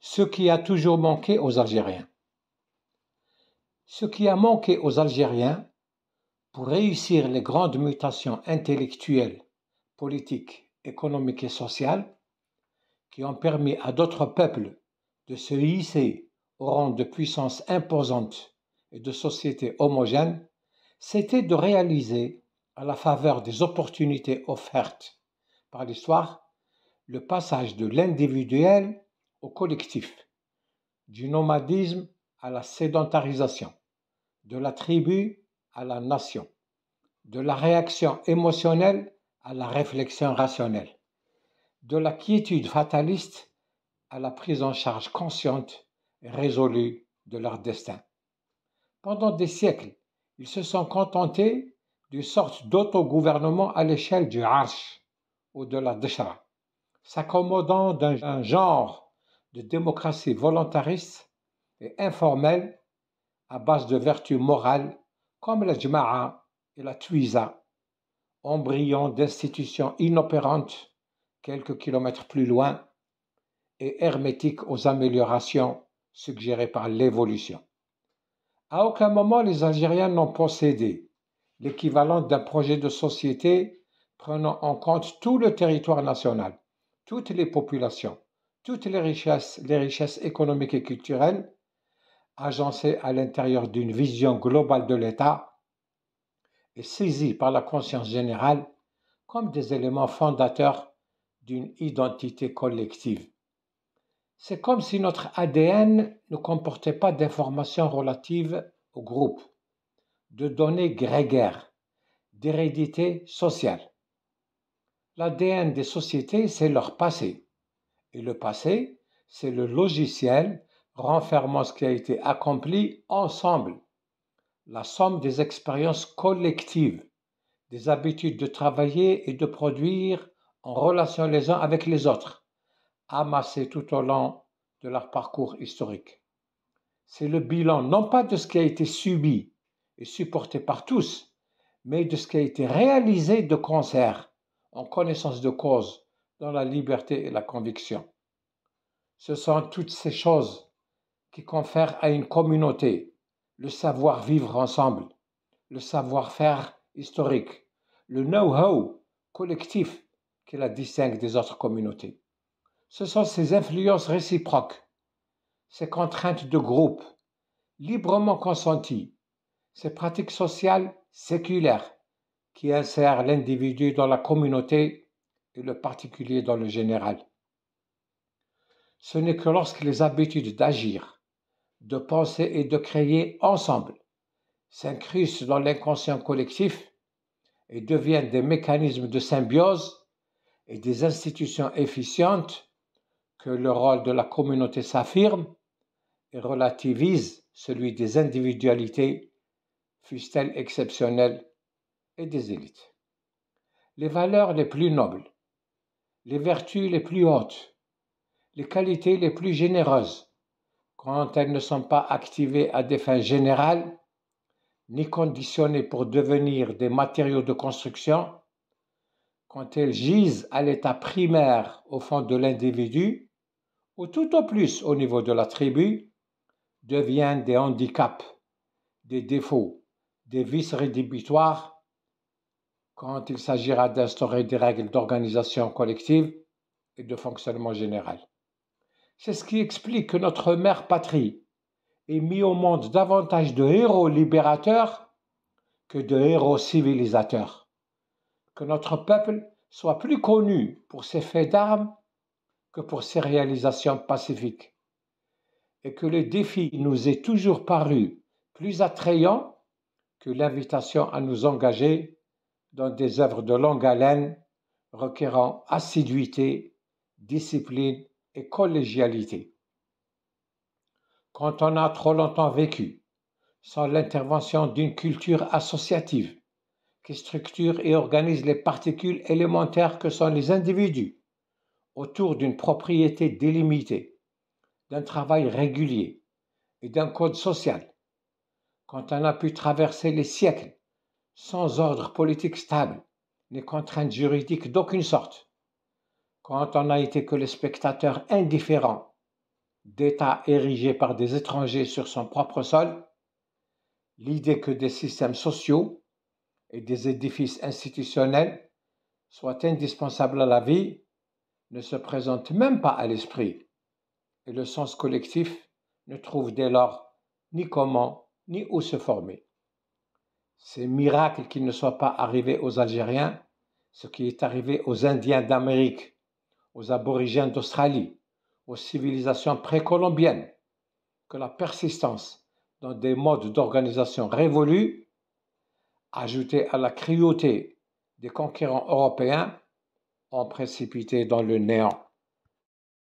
Ce qui a toujours manqué aux Algériens. Ce qui a manqué aux Algériens pour réussir les grandes mutations intellectuelles, politiques, économiques et sociales qui ont permis à d'autres peuples de se hisser au rang de puissances imposantes et de sociétés homogènes, c'était de réaliser, à la faveur des opportunités offertes par l'histoire, le passage de l'individuel au collectif, du nomadisme à la sédentarisation, de la tribu à la nation, de la réaction émotionnelle à la réflexion rationnelle, de la quiétude fataliste à la prise en charge consciente et résolue de leur destin. Pendant des siècles, ils se sont contentés d'une sorte d'autogouvernement à l'échelle du Arsh ou de la Deshra, s'accommodant d'un genre de démocratie volontariste et informelle à base de vertus morales comme la Jma'a et la Twiza, embryons d'institutions inopérantes quelques kilomètres plus loin et hermétiques aux améliorations suggérées par l'évolution. À aucun moment les Algériens n'ont possédé l'équivalent d'un projet de société prenant en compte tout le territoire national, toutes les populations, toutes les richesses économiques et culturelles, agencées à l'intérieur d'une vision globale de l'État et saisies par la conscience générale comme des éléments fondateurs d'une identité collective. C'est comme si notre ADN ne comportait pas d'informations relatives au groupe, de données grégaires, d'hérédité sociale. L'ADN des sociétés, c'est leur passé. Et le passé, c'est le logiciel renfermant ce qui a été accompli ensemble, la somme des expériences collectives, des habitudes de travailler et de produire en relation les uns avec les autres, amassées tout au long de leur parcours historique. C'est le bilan non pas de ce qui a été subi et supporté par tous, mais de ce qui a été réalisé de concert, en connaissance de cause, dans la liberté et la conviction. Ce sont toutes ces choses qui confèrent à une communauté le savoir-vivre ensemble, le savoir-faire historique, le know-how collectif qui la distingue des autres communautés. Ce sont ces influences réciproques, ces contraintes de groupe, librement consenties, ces pratiques sociales séculaires qui insèrent l'individu dans la communauté et le particulier dans le général. Ce n'est que lorsque les habitudes d'agir, de penser et de créer ensemble s'incrustent dans l'inconscient collectif et deviennent des mécanismes de symbiose et des institutions efficientes que le rôle de la communauté s'affirme et relativise celui des individualités, fussent-elles exceptionnelles, et des élites. Les valeurs les plus nobles, les vertus les plus hautes, les qualités les plus généreuses, quand elles ne sont pas activées à des fins générales, ni conditionnées pour devenir des matériaux de construction, quand elles gisent à l'état primaire au fond de l'individu, ou tout au plus au niveau de la tribu, deviennent des handicaps, des défauts, des vices rédhibitoires quand il s'agira d'instaurer des règles d'organisation collective et de fonctionnement général. C'est ce qui explique que notre mère patrie ait mis au monde davantage de héros libérateurs que de héros civilisateurs, que notre peuple soit plus connu pour ses faits d'armes que pour ses réalisations pacifiques, et que le défi nous ait toujours paru plus attrayant que l'invitation à nous engager dans des œuvres de longue haleine requérant assiduité, discipline et collégialité. Quand on a trop longtemps vécu sans l'intervention d'une culture associative qui structure et organise les particules élémentaires que sont les individus autour d'une propriété délimitée, d'un travail régulier et d'un code social, quand on a pu traverser les siècles sans ordre politique stable, ni contraintes juridiques d'aucune sorte, quand on n'a été que les spectateurs indifférents d'État érigé par des étrangers sur son propre sol, l'idée que des systèmes sociaux et des édifices institutionnels soient indispensables à la vie ne se présente même pas à l'esprit, et le sens collectif ne trouve dès lors ni comment ni où se former. C'est miracle qu'il ne soit pas arrivé aux Algériens ce qui est arrivé aux Indiens d'Amérique, aux aborigènes d'Australie, aux civilisations précolombiennes, que la persistance dans des modes d'organisation révolus, ajoutée à la cruauté des conquérants européens, ont précipité dans le néant.